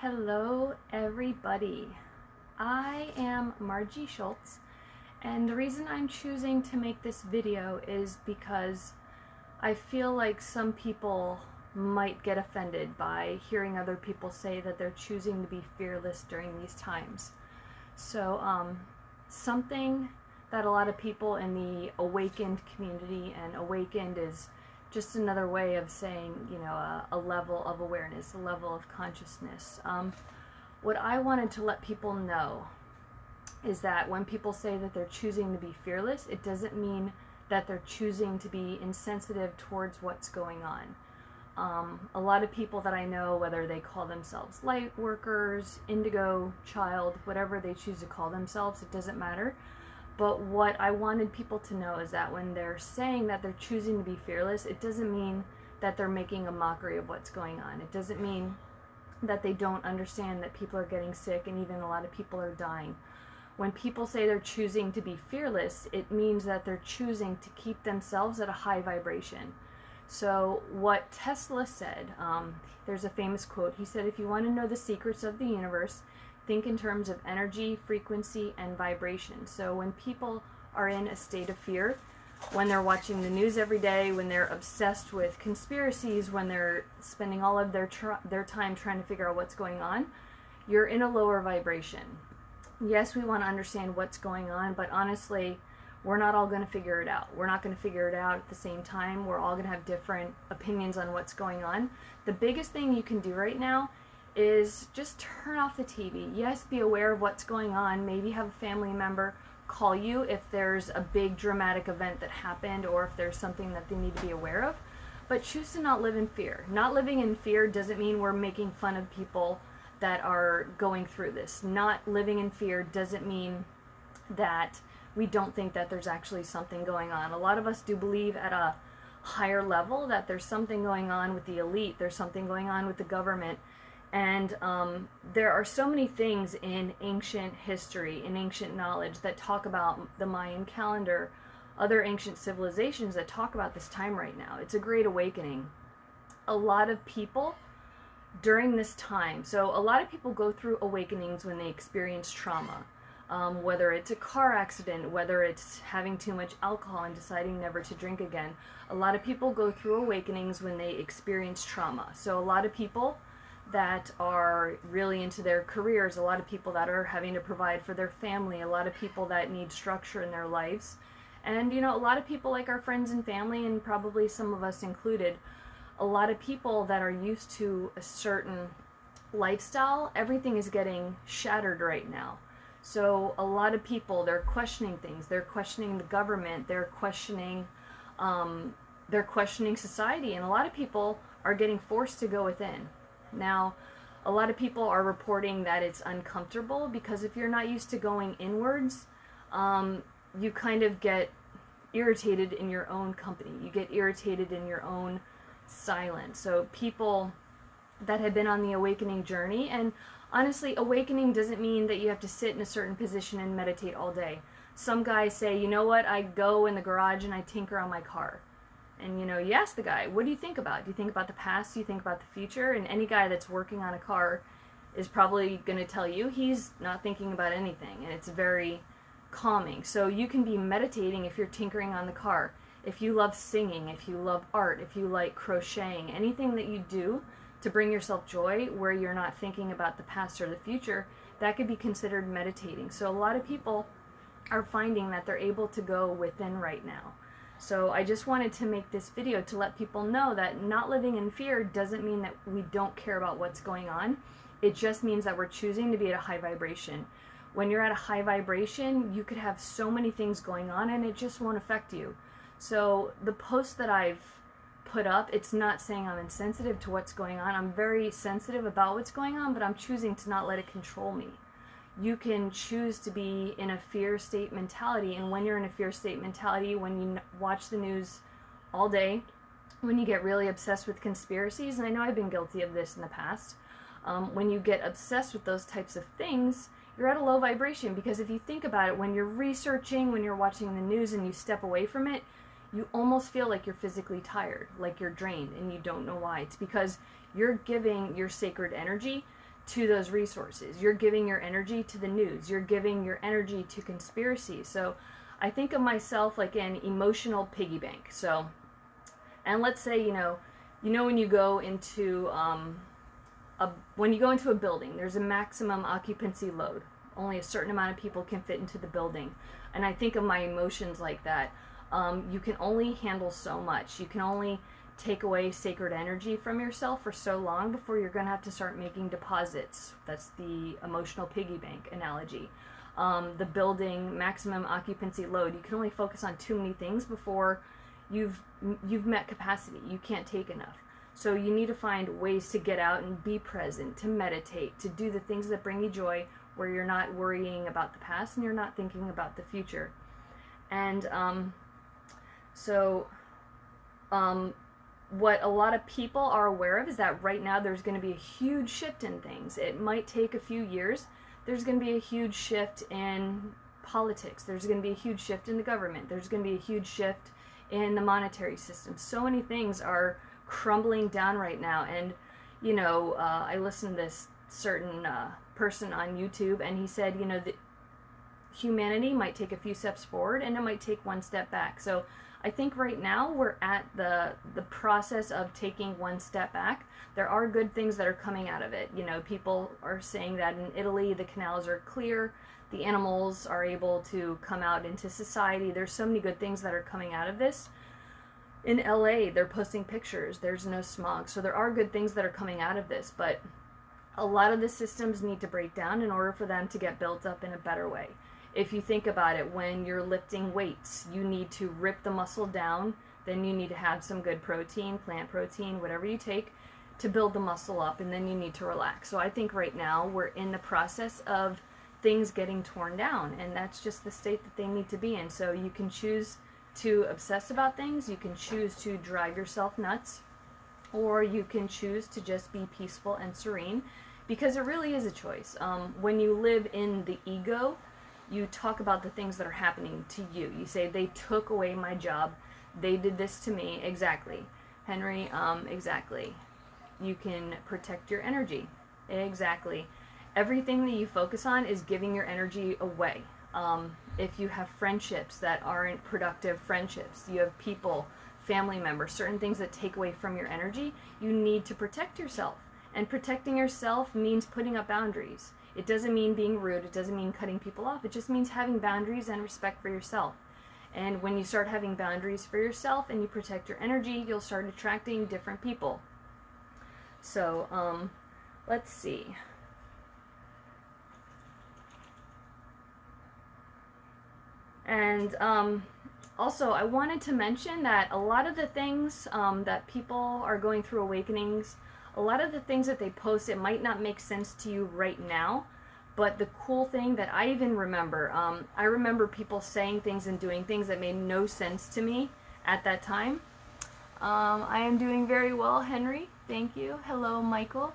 Hello everybody, I am Margie Schultz, and the reason I'm choosing to make this video is because I feel like some people might get offended by hearing other people say that they're choosing to be fearless during these times. So something that a lot of people in the awakened community, and awakened is just another way of saying, a level of awareness, a level of consciousness. What I wanted to let people know is that when people say that they're choosing to be fearless, it doesn't mean that they're choosing to be insensitive towards what's going on. A lot of people that I know, whether they call themselves light workers, indigo, child, whatever they choose to call themselves, it doesn't matter. But what I wanted people to know is that when they're saying that they're choosing to be fearless, it doesn't mean that they're making a mockery of what's going on. It doesn't mean that they don't understand that people are getting sick and even a lot of people are dying. When people say they're choosing to be fearless, it means that they're choosing to keep themselves at a high vibration. So what Tesla said, there's a famous quote. He said, if you want to know the secrets of the universe, think in terms of energy, frequency, and vibration. So when people are in a state of fear, when they're watching the news every day, when they're obsessed with conspiracies, when they're spending all of their time trying to figure out what's going on, you're in a lower vibration. Yes, we want to understand what's going on, but honestly, we're not all going to figure it out. We're not going to figure it out at the same time. We're all going to have different opinions on what's going on. The biggest thing you can do right now is just turn off the TV. Yes, be aware of what's going on. Maybe have a family member call you if there's a big dramatic event that happened or if there's something that they need to be aware of. But choose to not live in fear. Not living in fear doesn't mean we're making fun of people that are going through this. Not living in fear doesn't mean that we don't think that there's actually something going on. A lot of us do believe at a higher level that there's something going on with the elite, there's something going on with the government. And there are so many things in ancient history, in ancient knowledge, that talk about the Mayan calendar, other ancient civilizations that talk about this time right now. It's a great awakening. A lot of people during this time, so a lot of people go through awakenings when they experience trauma, whether it's a car accident, whether it's having too much alcohol and deciding never to drink again. A lot of people go through awakenings when they experience trauma. So a lot of people that are really into their careers, a lot of people that are having to provide for their family, a lot of people that need structure in their lives, and a lot of people like our friends and family, and probably some of us included, a lot of people that are used to a certain lifestyle, everything is getting shattered right now. So a lot of people, they're questioning things, they're questioning the government, they're questioning society, and a lot of people are getting forced to go within. Now, a lot of people are reporting that it's uncomfortable because if you're not used to going inwards, you kind of get irritated in your own company. You get irritated in your own silence. So people that have been on the awakening journey, and honestly, awakening doesn't mean that you have to sit in a certain position and meditate all day. Some guys say, you know what, I go in the garage and I tinker on my car. And you ask the guy, what do you think about? Do you think about the past? Do you think about the future? And any guy that's working on a car is probably going to tell you he's not thinking about anything. And it's very calming. So you can be meditating if you're tinkering on the car. If you love singing, if you love art, if you like crocheting, anything that you do to bring yourself joy where you're not thinking about the past or the future, that could be considered meditating. So a lot of people are finding that they're able to go within right now. So I just wanted to make this video to let people know that not living in fear doesn't mean that we don't care about what's going on. It just means that we're choosing to be at a high vibration. When you're at a high vibration, you could have so many things going on and it just won't affect you. So the post that I've put up, it's not saying I'm insensitive to what's going on. I'm very sensitive about what's going on, but I'm choosing to not let it control me. You can choose to be in a fear state mentality, and when you're in a fear state mentality, when you watch the news all day, when you get really obsessed with conspiracies, and I know I've been guilty of this in the past, when you get obsessed with those types of things, you're at a low vibration, because if you think about it, when you're researching, when you're watching the news and you step away from it, you almost feel like you're physically tired, like you're drained, and you don't know why. It's because you're giving your sacred energy to those resources. You're giving your energy to the news. You're giving your energy to conspiracy. So I think of myself like an emotional piggy bank. So, and let's say, when you go into a building, there's a maximum occupancy load. Only a certain amount of people can fit into the building. And I think of my emotions like that. You can only handle so much. You can only take away sacred energy from yourself for so long before you're going to have to start making deposits. That's the emotional piggy bank analogy. The building maximum occupancy load, you can only focus on too many things before you've met capacity. You can't take enough. So you need to find ways to get out and be present, to meditate, to do the things that bring you joy, where you're not worrying about the past and you're not thinking about the future. And what a lot of people are aware of is that right now there's going to be a huge shift in things. It might take a few years. There's going to be a huge shift in politics. There's going to be a huge shift in the government. There's going to be a huge shift in the monetary system. So many things are crumbling down right now. And, I listened to this certain person on YouTube, and he said, that humanity might take a few steps forward and it might take one step back. So I think right now we're at the process of taking one step back. There are good things that are coming out of it. People are saying that in Italy the canals are clear, the animals are able to come out into society. There's so many good things that are coming out of this. In LA, they're posting pictures. There's no smog. So there are good things that are coming out of this, but a lot of the systems need to break down in order for them to get built up in a better way. If you think about it, when you're lifting weights, you need to rip the muscle down, then you need to have some good protein, plant protein, whatever you take, to build the muscle up, and then you need to relax. So I think right now we're in the process of things getting torn down, and that's just the state that they need to be in. So you can choose to obsess about things, you can choose to drive yourself nuts, or you can choose to just be peaceful and serene, because it really is a choice. When you live in the ego, you talk about the things that are happening to you. You say, they took away my job, they did this to me. Exactly. Henry, exactly. You can protect your energy. Exactly. Everything that you focus on is giving your energy away. If you have friendships that aren't productive friendships, you have people, family members, certain things that take away from your energy, you need to protect yourself. And protecting yourself means putting up boundaries. It doesn't mean being rude, it doesn't mean cutting people off, it just means having boundaries and respect for yourself. And when you start having boundaries for yourself and you protect your energy, you'll start attracting different people. So, let's see. And also, I wanted to mention that a lot of the things that people are going through awakenings, a lot of the things that they post, it might not make sense to you right now, but the cool thing that I even remember, I remember people saying things and doing things that made no sense to me at that time. I am doing very well, Henry. Thank you. Hello, Michael.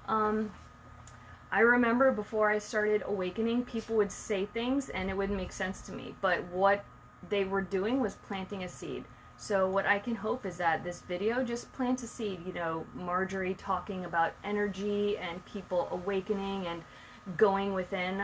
I remember before I started awakening, people would say things and it wouldn't make sense to me, but what they were doing was planting a seed. So what I can hope is that this video just plants a seed. Marjorie talking about energy and people awakening and going within.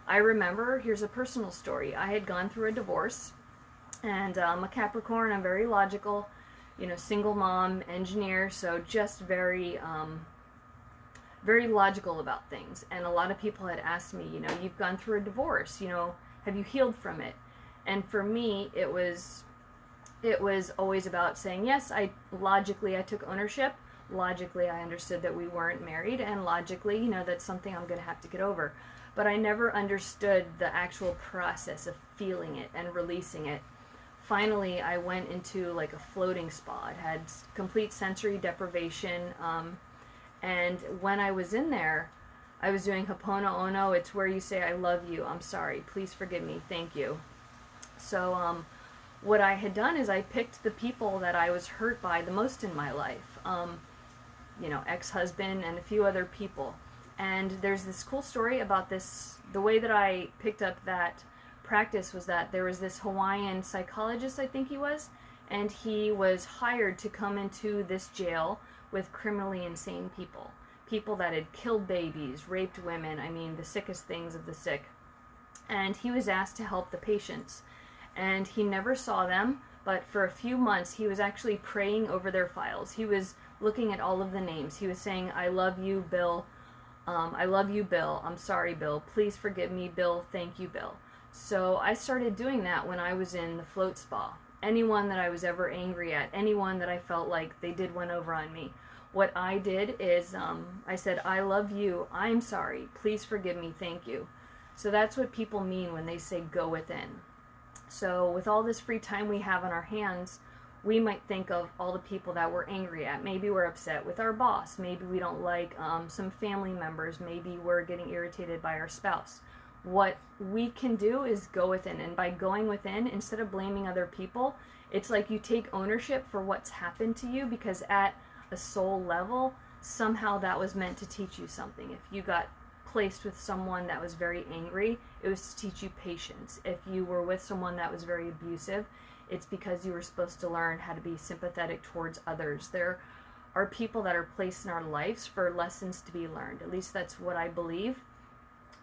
I remember, here's a personal story. I had gone through a divorce, and I'm a Capricorn, I'm very logical, single mom, engineer, so just very logical about things. And a lot of people had asked me, you've gone through a divorce, have you healed from it? And for me, it was always about saying, yes, logically I took ownership, logically I understood that we weren't married, and logically, that's something I'm going to have to get over. But I never understood the actual process of feeling it and releasing it. Finally, I went into like a floating spa. It had complete sensory deprivation, and when I was in there, I was doing Ho'oponopono. It's where you say, I love you, I'm sorry, please forgive me, thank you. So, what I had done is I picked the people that I was hurt by the most in my life, ex-husband and a few other people. And there's this cool story about this. The way that I picked up that practice was that there was this Hawaiian psychologist, I think he was, and he was hired to come into this jail with criminally insane people people that had killed babies, raped women, I mean the sickest things of the sick. And he was asked to help the patients. And he never saw them, but for a few months he was actually praying over their files. He was looking at all of the names. He was saying, I love you, Bill. I love you, Bill. I'm sorry, Bill. Please forgive me, Bill. Thank you, Bill. So I started doing that when I was in the float spa. Anyone that I was ever angry at, anyone that I felt like they did one over on me, what I did is I said, I love you. I'm sorry. Please forgive me. Thank you. So that's what people mean when they say go within. So with all this free time we have on our hands, we might think of all the people that we're angry at. Maybe we're upset with our boss. Maybe we don't like some family members. Maybe we're getting irritated by our spouse. What we can do is go within. And by going within, instead of blaming other people, it's like you take ownership for what's happened to you, because at a soul level, somehow that was meant to teach you something. If you got placed with someone that was very angry, it was to teach you patience. If you were with someone that was very abusive, it's because you were supposed to learn how to be sympathetic towards others. There are people that are placed in our lives for lessons to be learned. At least that's what I believe.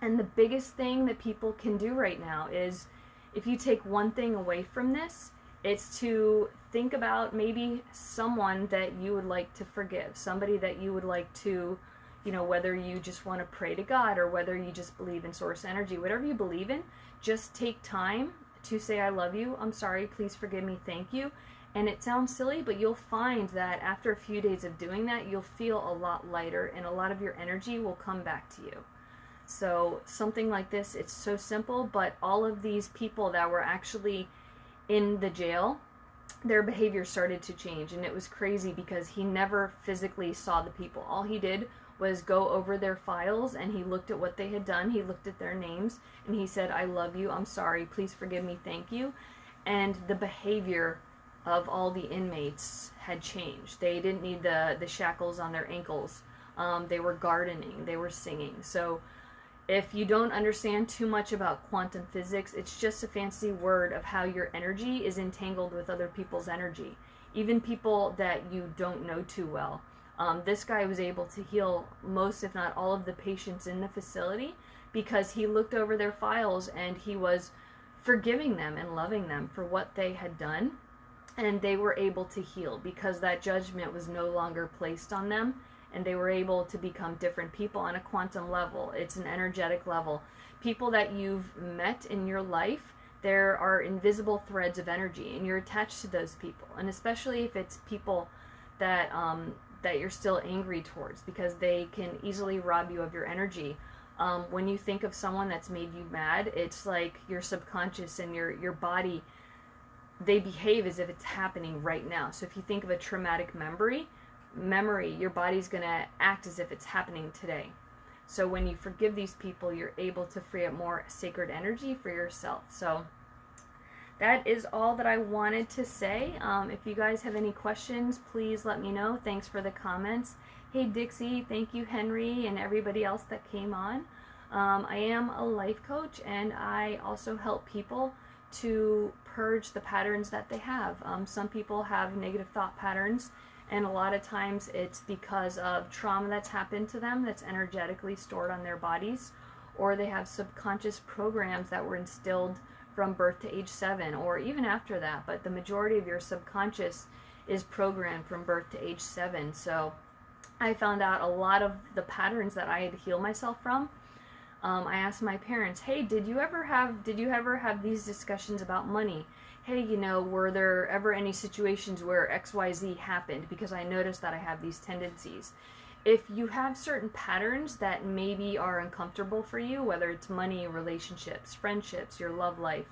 And the biggest thing that people can do right now is, if you take one thing away from this, it's to think about maybe someone that you would like to forgive, somebody that you would like to, you know, whether you just want to pray to God or whether you just believe in source energy, whatever you believe in, just take time to say, I love you, I'm sorry, please forgive me, thank you. And it sounds silly, but you'll find that after a few days of doing that, you'll feel a lot lighter and a lot of your energy will come back to you. So something like this, it's so simple, but all of these people that were actually in the jail, their behavior started to change. And it was crazy because he never physically saw the people. All he did was go over their files, and he looked at what they had done, he looked at their names, and he said, I love you, I'm sorry, please forgive me, thank you. And the behavior of all the inmates had changed. They didn't need the shackles on their ankles. They were gardening, they were singing. So if you don't understand too much about quantum physics, it's just a fancy word of how your energy is entangled with other people's energy, even people that you don't know too well. This guy was able to heal most, if not all, of the patients in the facility because he looked over their files and he was forgiving them and loving them for what they had done, and they were able to heal because that judgment was no longer placed on them, and they were able to become different people on a quantum level. It's an energetic level. People that you've met in your life, there are invisible threads of energy, and you're attached to those people, and especially if it's people that that you're still angry towards, because they can easily rob you of your energy. When you think of someone that's made you mad, it's like your subconscious and your body, they behave as if it's happening right now. So if you think of a traumatic memory, your body's going to act as if it's happening today. So when you forgive these people, you're able to free up more sacred energy for yourself. So that is all that I wanted to say. If you guys have any questions, please let me know. Thanks for the comments. Hey Dixie, thank you Henry and everybody else that came on. I am a life coach, and I also help people to purge the patterns that they have. Some people have negative thought patterns, and a lot of times it's because of trauma that's happened to them that's energetically stored on their bodies, or they have subconscious programs that were instilled from birth to age 7 or even after that, but the majority of your subconscious is programmed from birth to age 7. So I found out a lot of the patterns that I had to heal myself from. I asked my parents, hey, did you ever have these discussions about money? Hey, you know, were there ever any situations where XYZ happened? Because I noticed that I have these tendencies. If you have certain patterns that maybe are uncomfortable for you, whether it's money, relationships, friendships, your love life,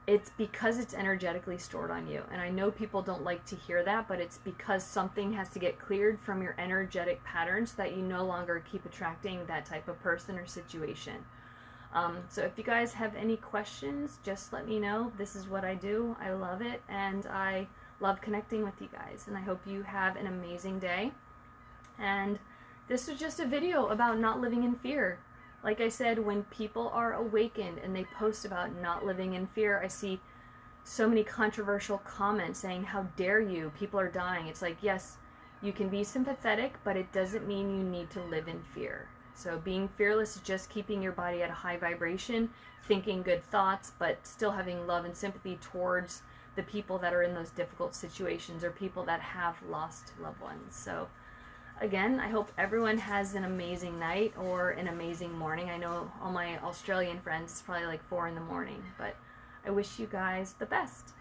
it's because it's energetically stored on you. And I know people don't like to hear that, but it's because something has to get cleared from your energetic patterns that you no longer keep attracting that type of person or situation. So if you guys have any questions, just let me know. This is what I do. I love it, and I love connecting with you guys. And I hope you have an amazing day. And this was just a video about not living in fear. Like I said, when people are awakened and they post about not living in fear, I see so many controversial comments saying, how dare you, people are dying. It's like, yes, You can be sympathetic, but it doesn't mean you need to live in fear. So being fearless is just keeping your body at a high vibration, thinking good thoughts, but still having love and sympathy towards the people that are in those difficult situations or people that have lost loved ones. So again, I hope everyone has an amazing night or an amazing morning. I know all my Australian friends, it's probably like 4 in the morning, but I wish you guys the best.